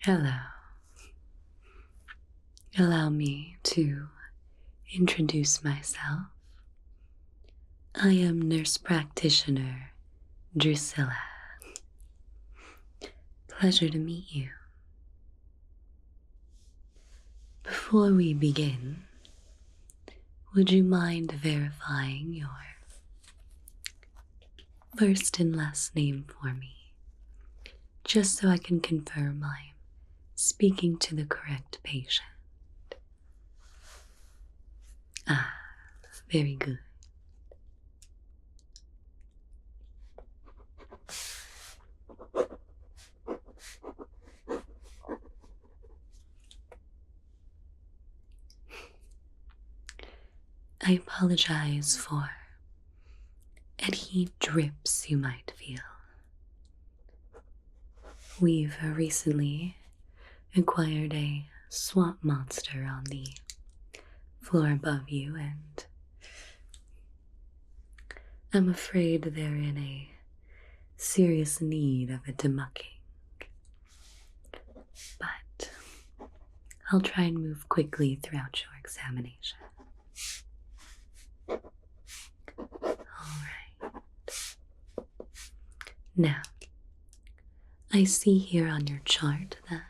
Hello. Allow me to introduce myself. I am nurse practitioner Drusilla. Pleasure to meet you. Before we begin, would you mind verifying your first and last name for me, just so I can confirm I'm speaking to the correct patient? Ah, very good. I apologize for any drips you might feel. We've recently acquired a swamp monster on the floor above you, and I'm afraid they're in a serious need of a demucking. But I'll try and move quickly throughout your examination. Alright. Now, I see here on your chart that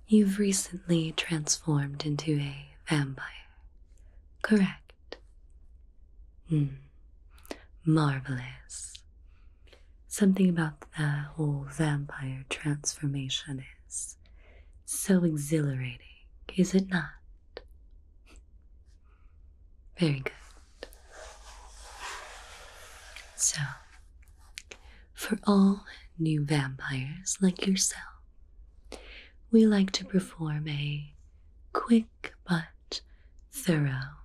you've recently transformed into a vampire, correct? Marvelous. Something about the whole vampire transformation is so exhilarating, is it not? Very good. So, for all new vampires like yourself, we like to perform a quick but thorough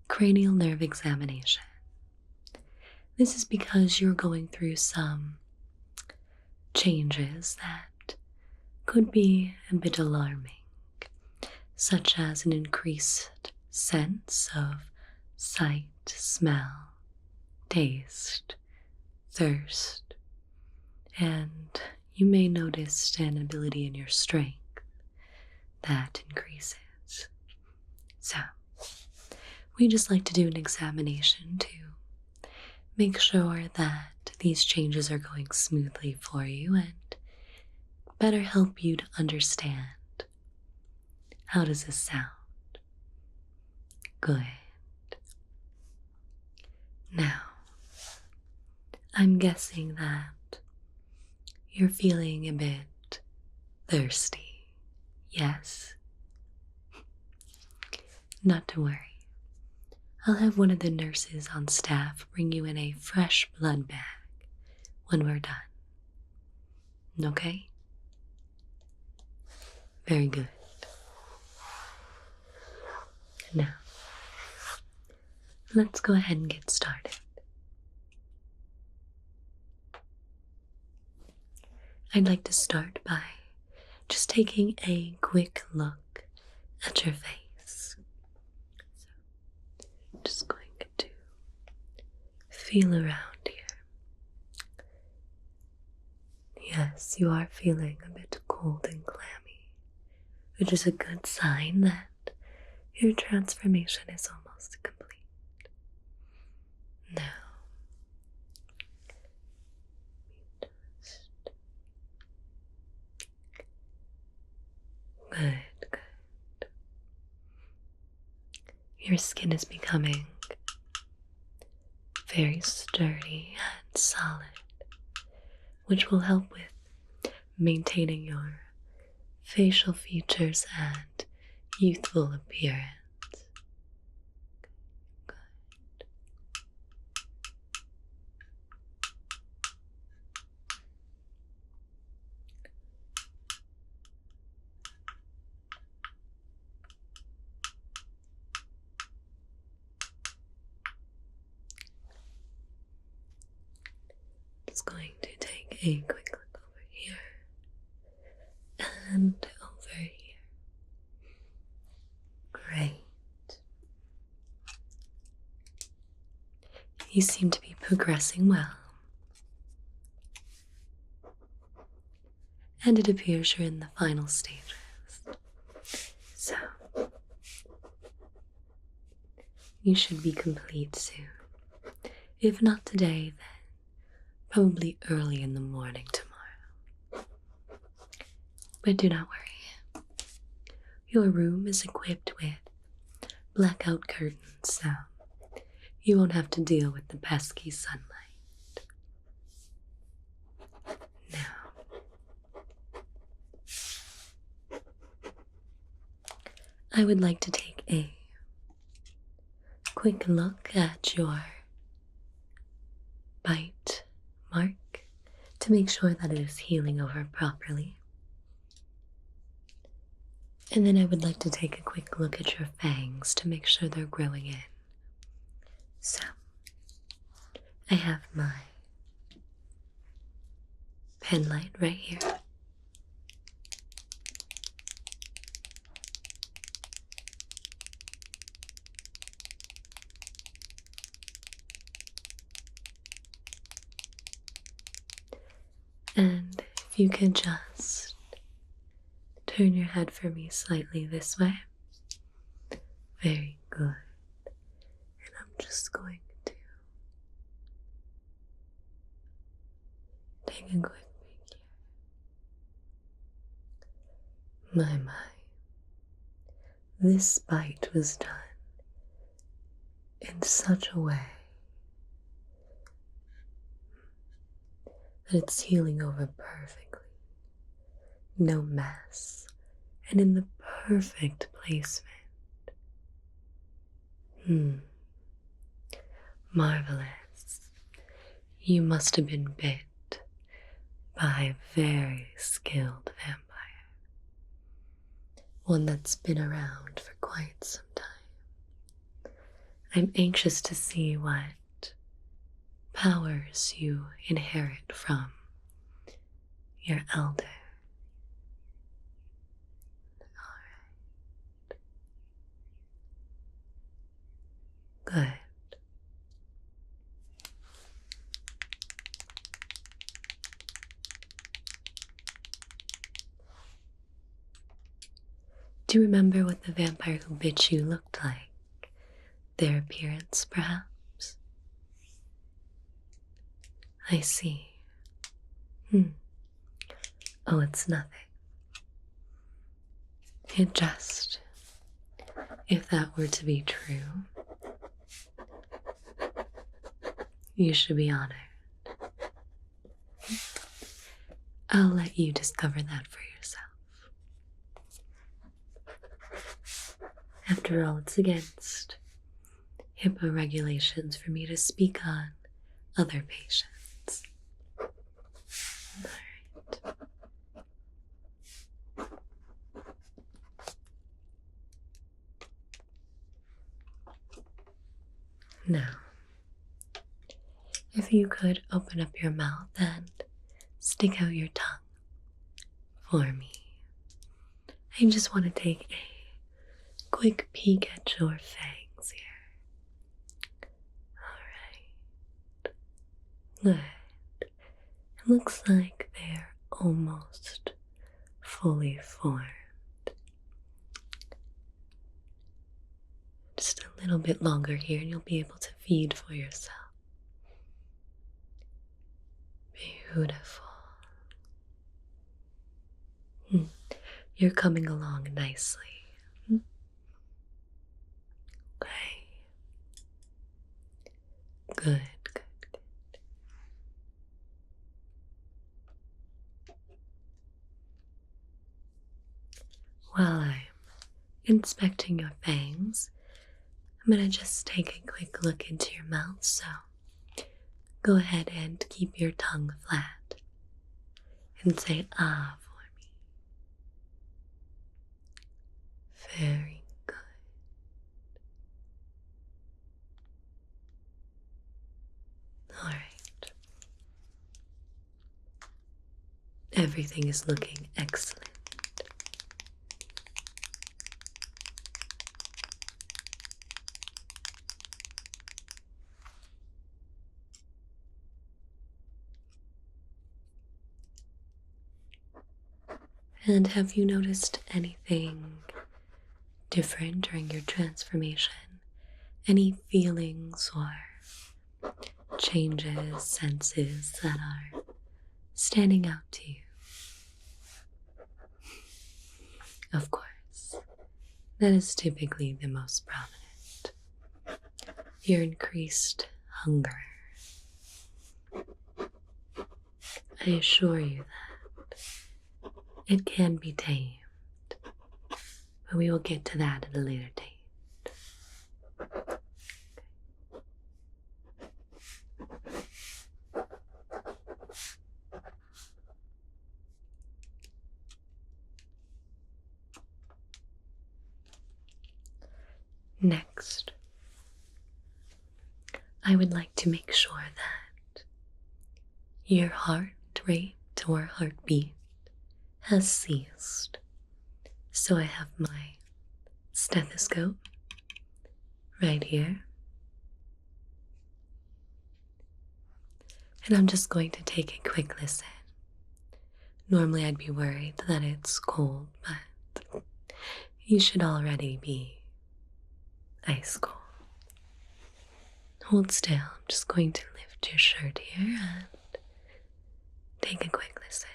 cranial nerve examination. This is because you're going through some changes that could be a bit alarming, such as an increased sense of sight, smell, taste, thirst, and you may notice an ability in your strength that increases. So, we just like to do an examination to make sure that these changes are going smoothly for you and better help you to understand. How does this sound? Good. Now, I'm guessing that you're feeling a bit thirsty, yes? Not to worry. I'll have one of the nurses on staff bring you in a fresh blood bag when we're done. Okay? Very good. Now, let's go ahead and get started. I'd like to start by just taking a quick look at your face. So, just going to feel around here. Yes, you are feeling a bit cold and clammy, which is a good sign that your transformation is almost complete. Now, good, good. Your skin is becoming very sturdy and solid, which will help with maintaining your facial features and youthful appearance. Good. Just going to take a quick look over here and over here. Great. You seem to be progressing well. and it appears you're in the final stages. So, you should be complete soon. If not today, then probably early in the morning tomorrow. But do not worry. Your room is equipped with blackout curtains, so you won't have to deal with the pesky sunlight. Now, I would like to take a quick look at your bite mark to make sure that it is healing over properly. And then I would like to take a quick look at your fangs to make sure they're growing in. So, I have my pen light right here. And if you could just turn your head for me slightly this way. Very good. And I'm just going to take a quick peek here. My. This bite was done in such a way that it's healing over perfectly. No mess, and in the perfect placement. Marvelous. You must have been bit by a very skilled vampire. One that's been around for quite some time. I'm anxious to see what powers you inherit from your elder. Good. Do you remember what the vampire who bit you looked like? Their appearance, perhaps? I see. Oh, it's nothing. It just, if that were to be true, you should be honored. I'll let you discover that for yourself. After all, it's against HIPAA regulations for me to speak on other patients. Alright. Now, if you could open up your mouth and stick out your tongue for me. I just want to take a quick peek at your fangs here. Alright. Good. It looks like they're almost fully formed. Just a little bit longer here and you'll be able to feed for yourself. Beautiful. You're coming along nicely. Okay. Good. While I'm inspecting your fangs, I'm going to just take a quick look into your mouth, so go ahead and keep your tongue flat and say ah for me. Very good. Alright. Everything is looking excellent. And have you noticed anything different during your transformation? Any feelings or changes, senses that are standing out to you? Of course, that is typically the most prominent. Your increased hunger. I assure you that it can be tamed, but we will get to that at a later date. Next, I would like to make sure that your heart rate or heartbeat has ceased. So I have my stethoscope right here. And I'm just going to take a quick listen. Normally I'd be worried that it's cold, but you should already be ice cold. Hold still. I'm just going to lift your shirt here and take a quick listen.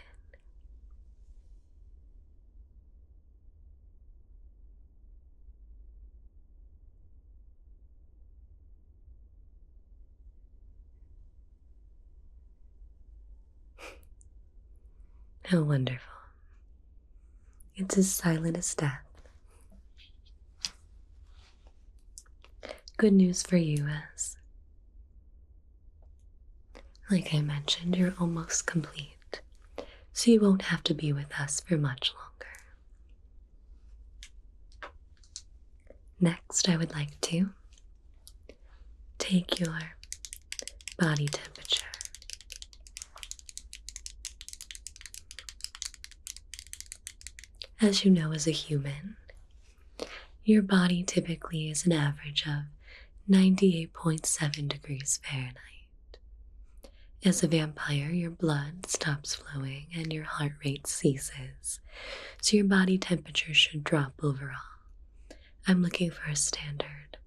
How wonderful. It's as silent as death. Good news for you is, like I mentioned, you're almost complete, so you won't have to be with us for much longer. Next, I would like to take your body temperature. As you know, as a human, your body typically is an average of 98.7 degrees Fahrenheit. As a vampire, your blood stops flowing and your heart rate ceases, so your body temperature should drop overall. I'm looking for a standard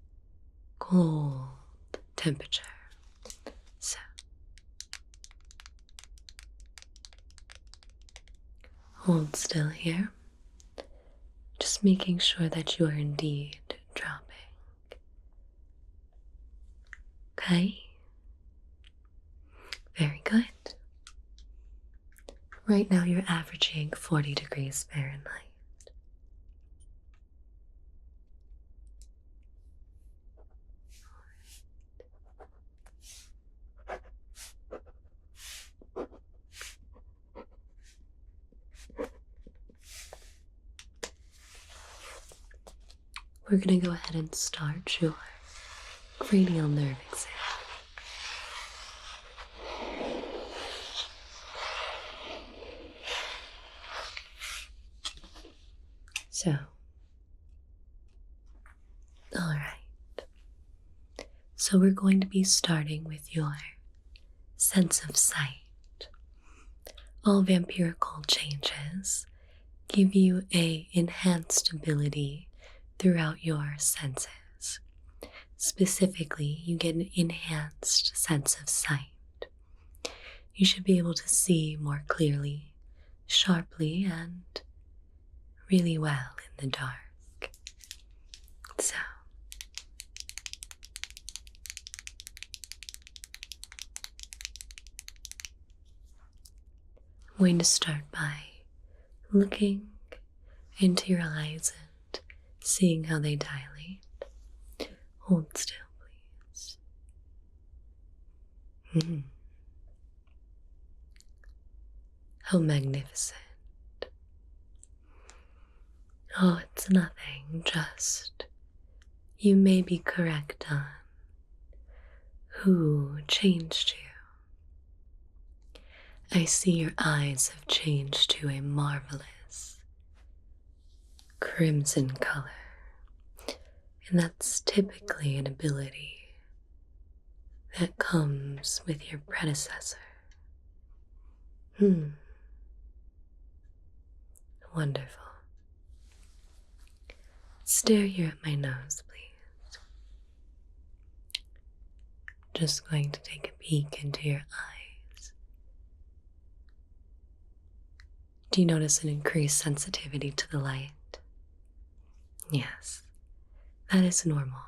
cold temperature. So, hold still here, just making sure that you are indeed dropping. Okay? Very good. Right now you're averaging 40 degrees Fahrenheit. We're going to go ahead and start your cranial nerve exam. So, all right. So we're going to be starting with your sense of sight. All vampirical changes give you a enhanced ability throughout your senses. Specifically, you get an enhanced sense of sight. You should be able to see more clearly, sharply, and really well in the dark. So, I'm going to start by looking into your eyes and seeing how they dilate. Hold still, please. How magnificent. Oh, it's nothing, just you may be correct on who changed you. I see your eyes have changed to a marvelous crimson color, and that's typically an ability that comes with your predecessor. Wonderful. Stare here at my nose, please. Just going to take a peek into your eyes. Do you notice an increased sensitivity to the light? Yes, that is normal.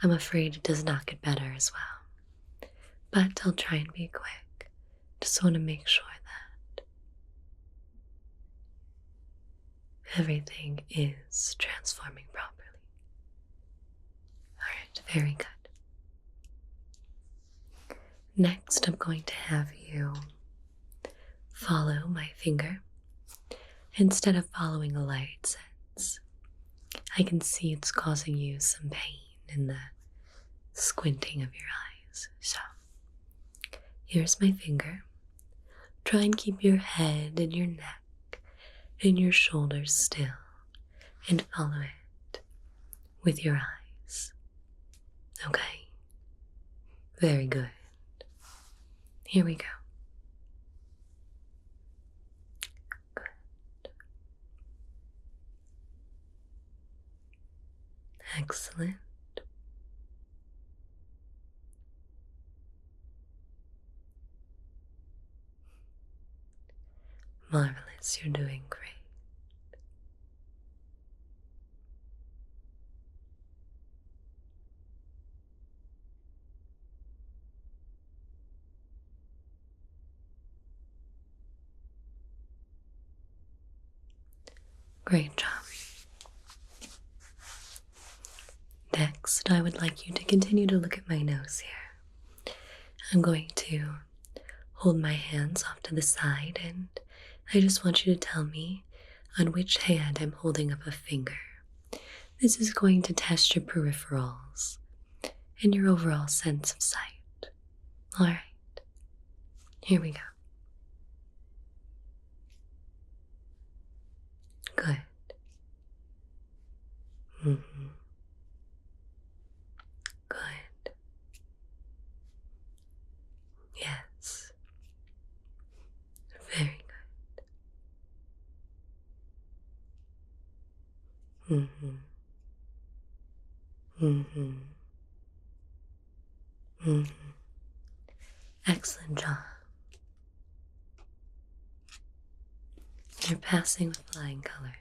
I'm afraid it does not get better as well. But I'll try and be quick. Just want to make sure that everything is transforming properly. Alright, very good. Next, I'm going to have you follow my finger. Instead of following a light sense, I can see it's causing you some pain in the squinting of your eyes. So, here's my finger. Try and keep your head and your neck and your shoulders still and follow it with your eyes. Okay? Very good. Here we go. Good. Excellent. Marvelous, you're doing great. Great job. Next, I would like you to continue to look at my nose here. I'm going to hold my hands off to the side, and I just want you to tell me on which hand I'm holding up a finger. This is going to test your peripherals and your overall sense of sight. Alright, here we go. Good. Good. Yes. Very good. Excellent job. You're passing with flying colors.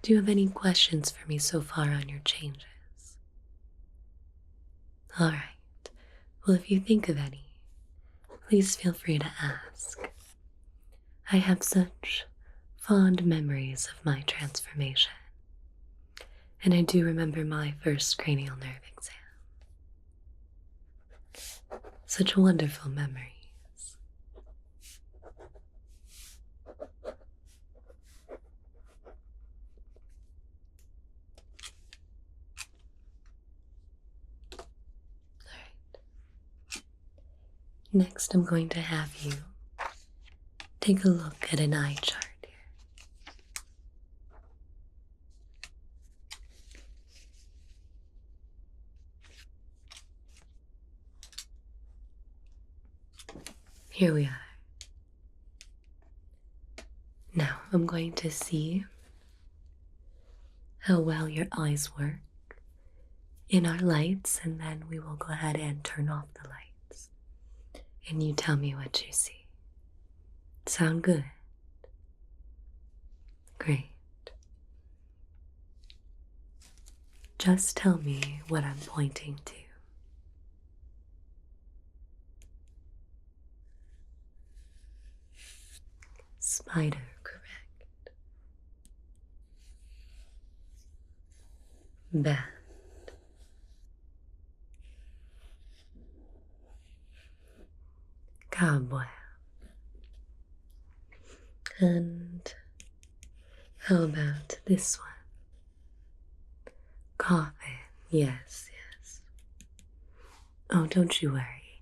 Do you have any questions for me so far on your changes? Alright. Well, if you think of any, please feel free to ask. I have such fond memories of my transformation, and I do remember my first cranial nerve exam. Such wonderful memories. Next, I'm going to have you take a look at an eye chart here. Here we are. Now, I'm going to see how well your eyes work in our lights, and then we will go ahead and turn off the lights. And you tell me what you see. Sound good? Great. Just tell me what I'm pointing to. Spider, correct. Bat. Cowboy. And how about this one? Coffin. Yes, yes. Oh, don't you worry.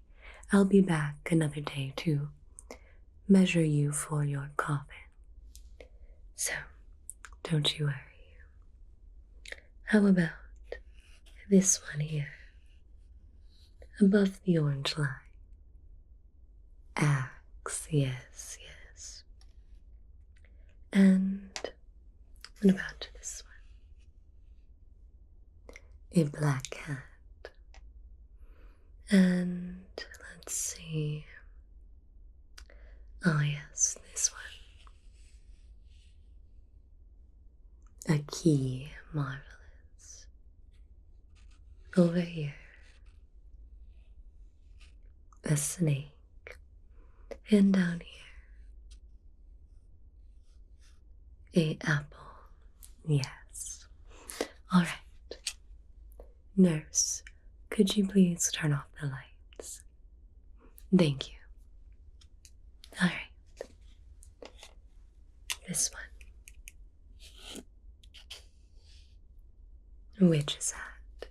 I'll be back another day to measure you for your coffin. So, don't you worry. How about this one here? Above the orange line. Axe, yes, yes. And what about this one? A black cat. And let's see. Oh, yes, this one. A key, marvelous. Over here. A snake. And down here. A apple. Yes. All right. Nurse, could you please turn off the lights? Thank you. All right. This one. Which is that?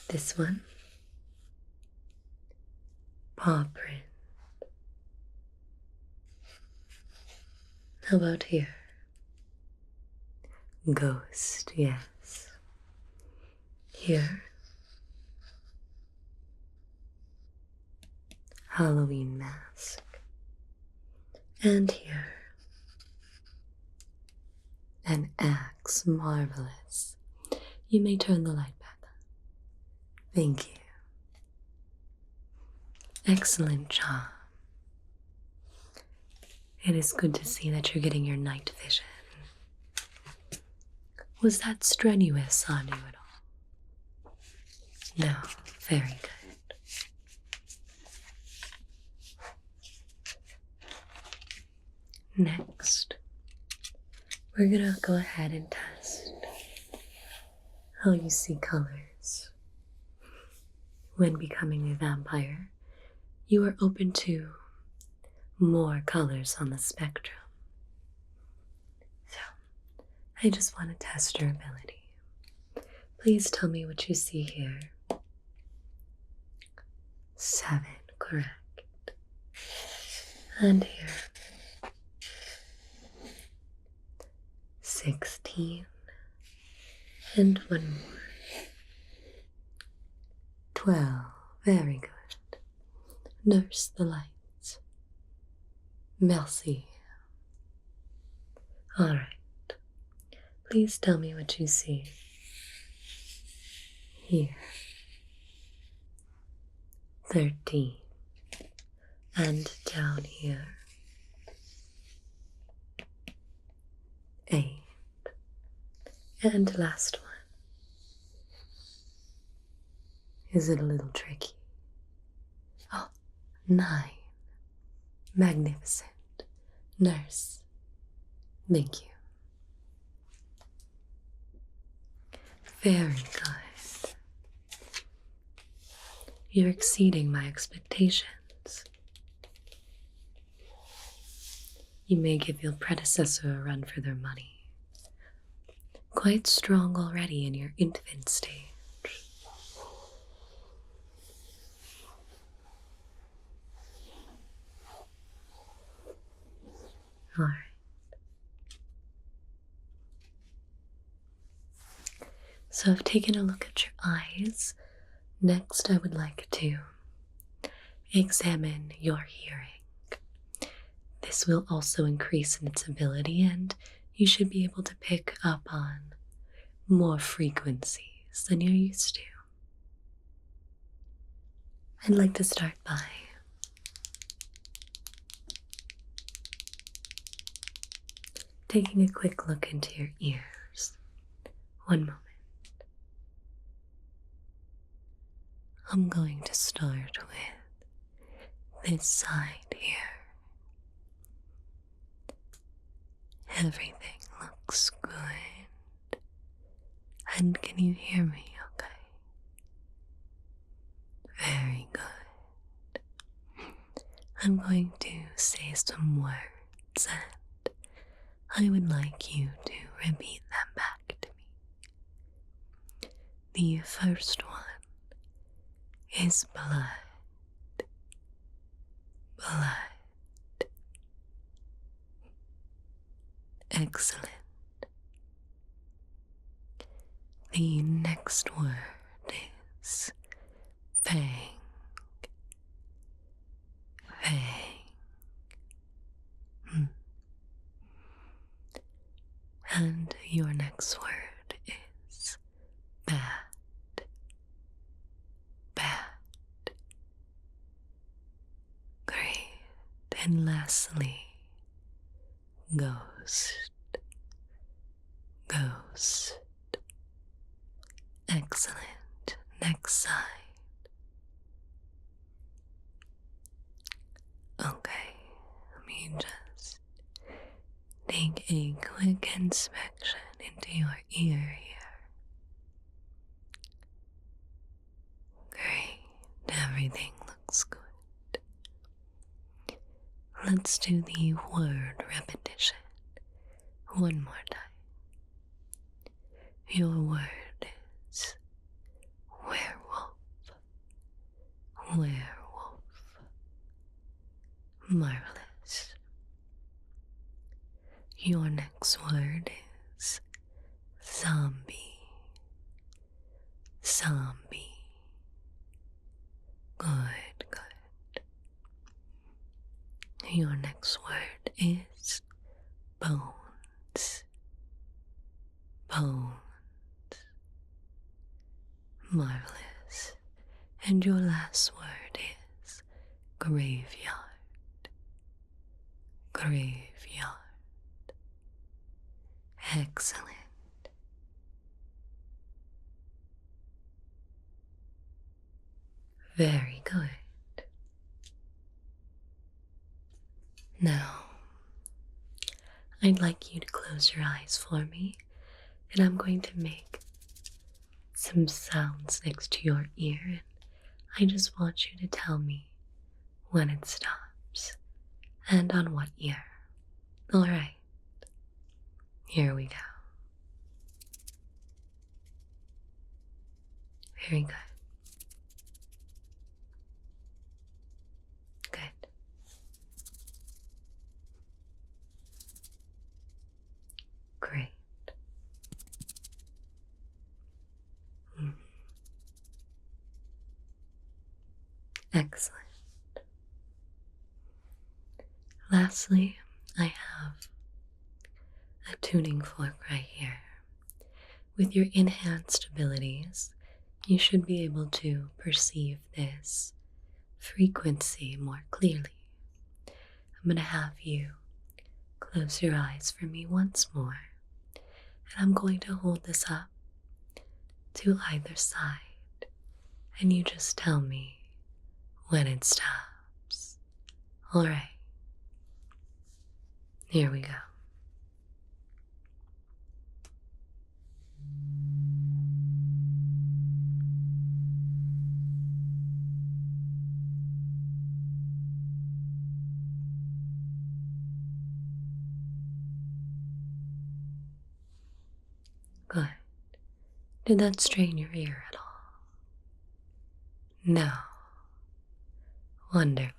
This one. Paw print. How about here? Ghost, yes. Here. Halloween mask. And here. An axe, marvelous. You may turn the light back on. Thank you. Excellent job. It is good to see that you're getting your night vision. Was that strenuous on you at all? No, very good. Next, we're gonna go ahead and test how you see colors. When becoming a vampire, you are open to more colors on the spectrum. So, I just want to test your ability. Please tell me what you see here. 7, correct. And here. 16. And one more. 12. Very good. Nurse the lights. Merci. All right. Please tell me what you see. Here. 13. And down here. 8. And last one. Is it a little tricky? Oh, 9. Magnificent. Nurse. Thank you. Very good. You're exceeding my expectations. You may give your predecessor a run for their money. Quite strong already in your infant stage. All right. So I've taken a look at your eyes. Next, I would like to examine your hearing. This will also increase in its ability, and you should be able to pick up on more frequencies than you're used to. I'd like to start by taking a quick look into your ears. One moment. I'm going to start with this side here. Everything looks good. And can you hear me okay? Very good. I'm going to say some words and I would like you to repeat them back to me. The first one is blood. Blood. Excellent. The next word is fang. Fang. And lastly, ghost, ghost. Excellent. Next side. Okay, let me just take a quick inspection into your ear here. Great, everything looks good. Let's do the word repetition one more time. Your word is werewolf, werewolf. Marvelous. Your next word is zombie, zombie. Good, good. Your next word is bones, bones. Marvelous. And your last word is graveyard, graveyard. Excellent. Very good. Now, I'd like you to close your eyes for me, and I'm going to make some sounds next to your ear, and I just want you to tell me when it stops and on what ear. Alright, here we go. Very good. Good. Great. Excellent. Lastly, I have a tuning fork right here. With your enhanced abilities, you should be able to perceive this frequency more clearly. I'm going to have you close your eyes for me once more, and I'm going to hold this up to either side, and you just tell me when it stops. Alright, here we go. Good. Did that strain your ear at all? No. Wonderful.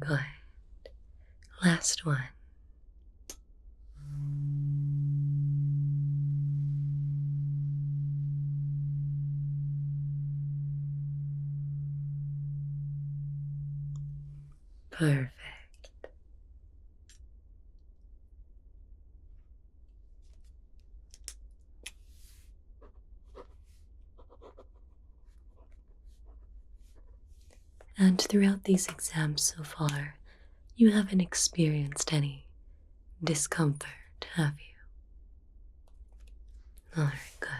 Good. Last one. Perfect. And throughout these exams so far, you haven't experienced any discomfort, have you? Alright, good.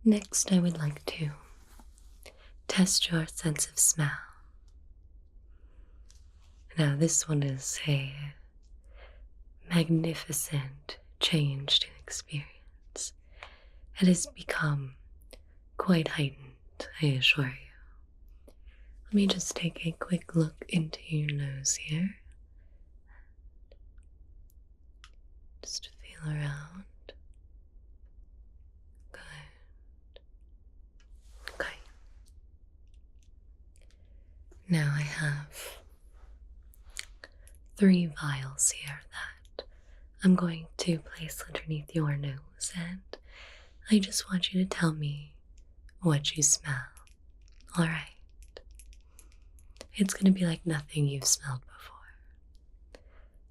Next, I would like to test your sense of smell. Now, this one is a magnificent change to experience. It has become quite heightened, I assure you. Let me just take a quick look into your nose here. Just feel around. Good. Okay. Now I have 3 vials here that I'm going to place underneath your nose, and I just want you to tell me what you smell. Alright. It's gonna be like nothing you've smelled before.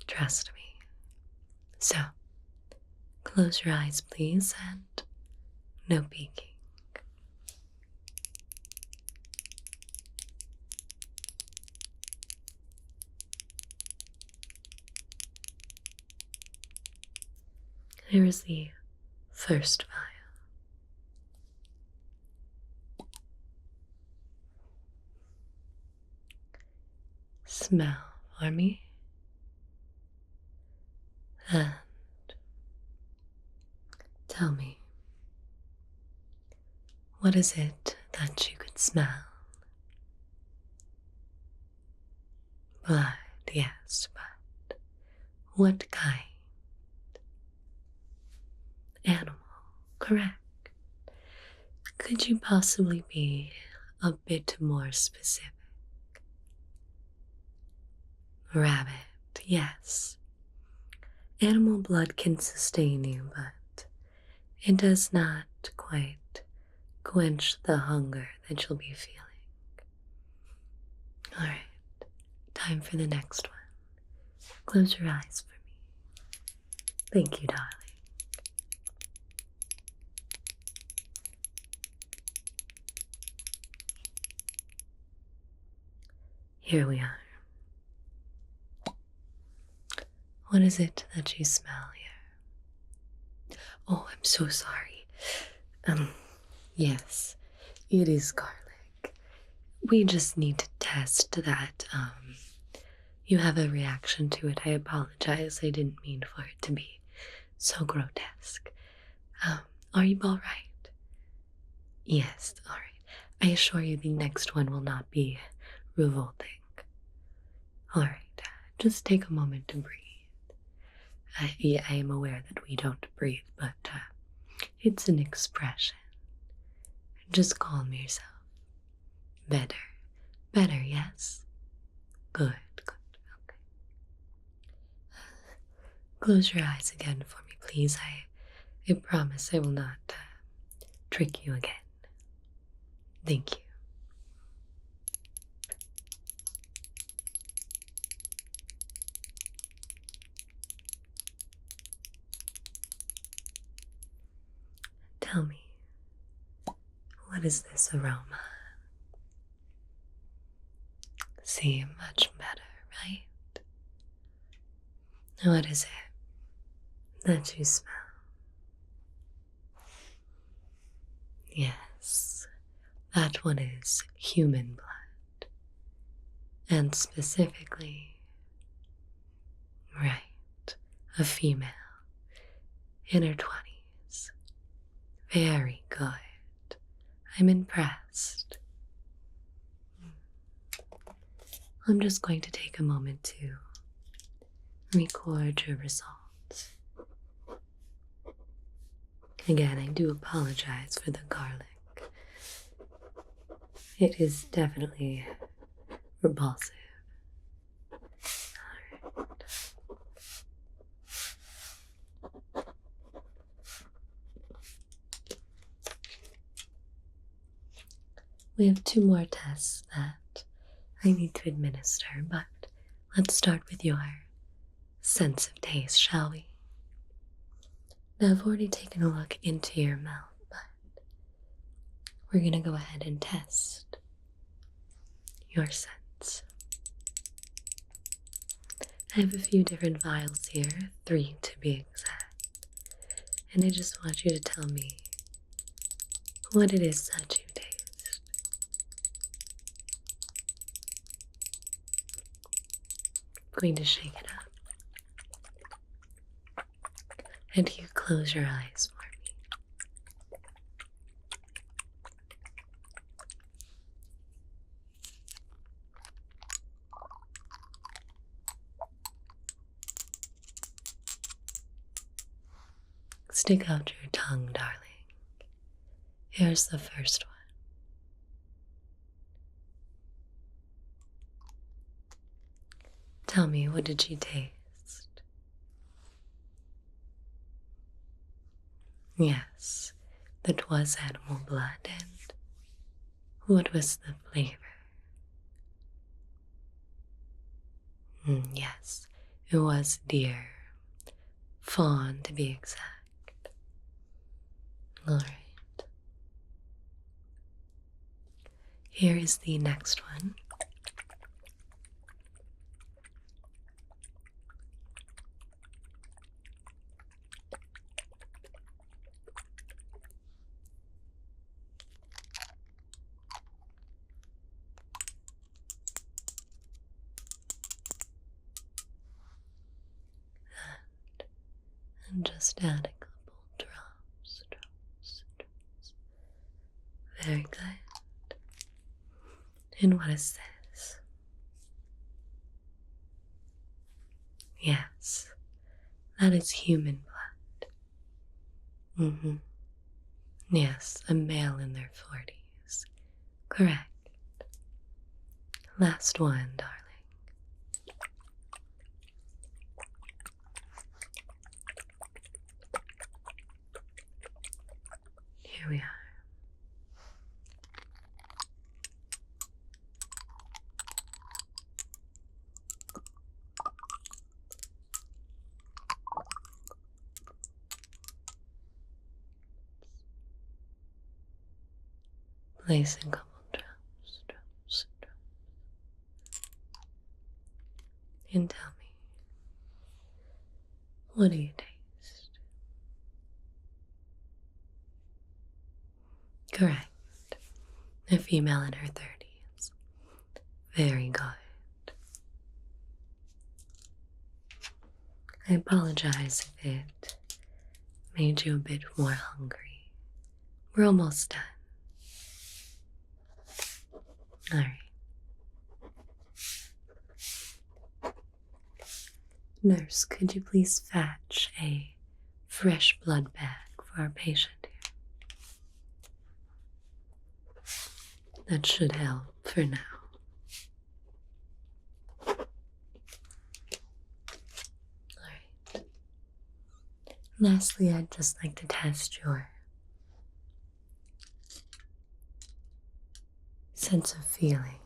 Trust me. So, close your eyes, please, and no peeking. Here is the first vial. Smell for me. And tell me, what is it that you could smell? Blood, yes, but what kind? Animal, correct. Could you possibly be a bit more specific? Rabbit, yes. Animal blood can sustain you, but it does not quite quench the hunger that you'll be feeling. Alright, time for the next one. Close your eyes for me. Thank you, darling. Here we are. What is it that you smell here? Oh, I'm so sorry. Yes, it is garlic. We just need to test that, you have a reaction to it. I apologize. I didn't mean for it to be so grotesque. Are you all right? Yes, all right. I assure you the next one will not be revolting. All right, just take a moment to breathe. I am aware that we don't breathe, but it's an expression. Just calm yourself. Better, better, yes? Good, good, okay. Close your eyes again for me, please. I promise I will not trick you again. Thank you. Tell me, what is this aroma? See, much better, right? What is it that you smell? Yes, that one is human blood. And specifically, right, a female in her 20s. Very good. I'm impressed. I'm just going to take a moment to record your results. Again, I do apologize for the garlic. It is definitely repulsive. All right. We have 2 more tests that I need to administer, but let's start with your sense of taste, shall we? Now, I've already taken a look into your mouth, but we're going to go ahead and test your sense. I have a few different vials here, 3 to be exact, and I just want you to tell me what it is that you taste. I'm going to shake it up. And you close your eyes for me. Stick out your tongue, darling. Here's the first one. Tell me, what did you taste? Yes, that was animal blood, and what was the flavor? Yes, it was deer. Fawn, to be exact. Alright. Here is the next one. And just add a couple drops. Very good. And what is this? Yes, that is human blood. Yes, a male in their 40s. Correct. Last one, darling. Here we are. Place a couple drops. And tell me, what do you taste? Correct. A female in her 30s. Very good. I apologize if it made you a bit more hungry. We're almost done. Alright. Nurse, could you please fetch a fresh blood bag for our patient here? That should help for now. Alright. Lastly, I'd just like to test your sense of feeling.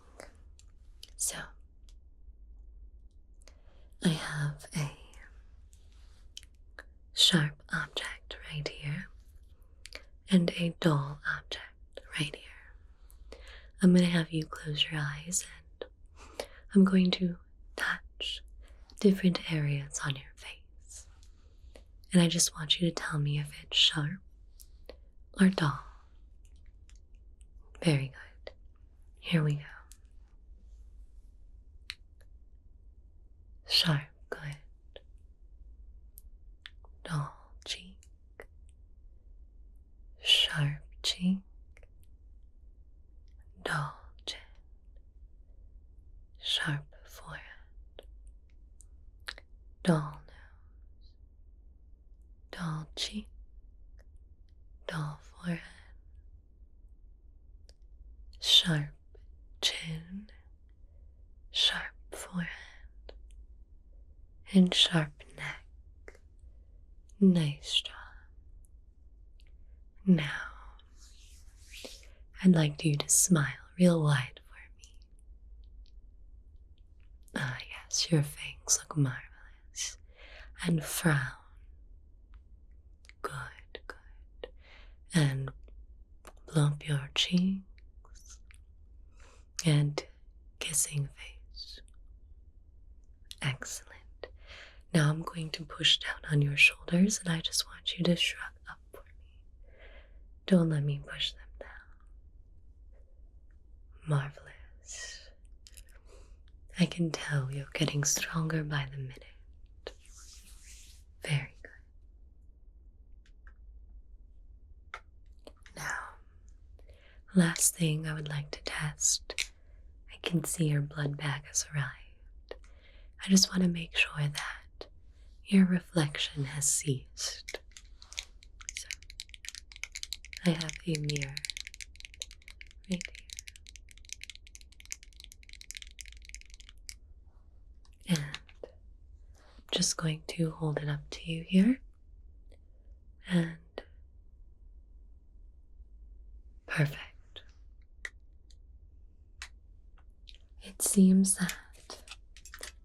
So, I have a sharp object right here and a dull object right here. I'm going to have you close your eyes and I'm going to touch different areas on your face. And I just want you to tell me if it's sharp or dull. Very good. Here we go. Sharp, good. Dull cheek. Sharp cheek. Dull chin. Sharp forehead. Dull nose. Dull cheek. Dull forehead. Sharp chin. Sharp forehead. And sharp neck. Nice job. Now, I'd like you to smile real wide for me. Ah, yes, your fangs look marvelous. And frown. Good, good. And plump your cheeks. And kissing face. Excellent. Now I'm going to push down on your shoulders and I just want you to shrug up for me. Don't let me push them down. Marvelous. I can tell you're getting stronger by the minute. Very good. Now, last thing I would like to test. I can see your blood bag has arrived. I just want to make sure that your reflection has ceased. I have a mirror right here. And I'm just going to hold it up to you here. And perfect. It seems that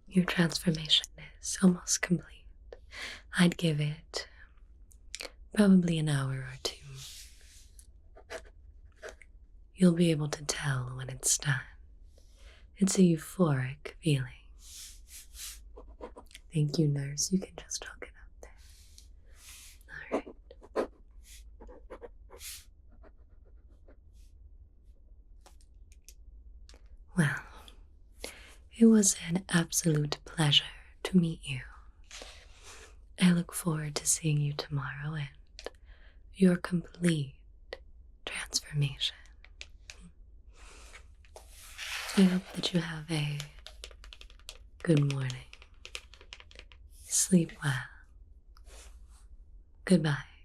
your transformation is almost complete. I'd give it probably an hour or two. You'll be able to tell when it's done. It's a euphoric feeling. Thank you, nurse. You can just hook it up there. All right. Well, it was an absolute pleasure to meet you. I look forward to seeing you tomorrow and your complete transformation. I hope that you have a good morning. Sleep well. Goodbye.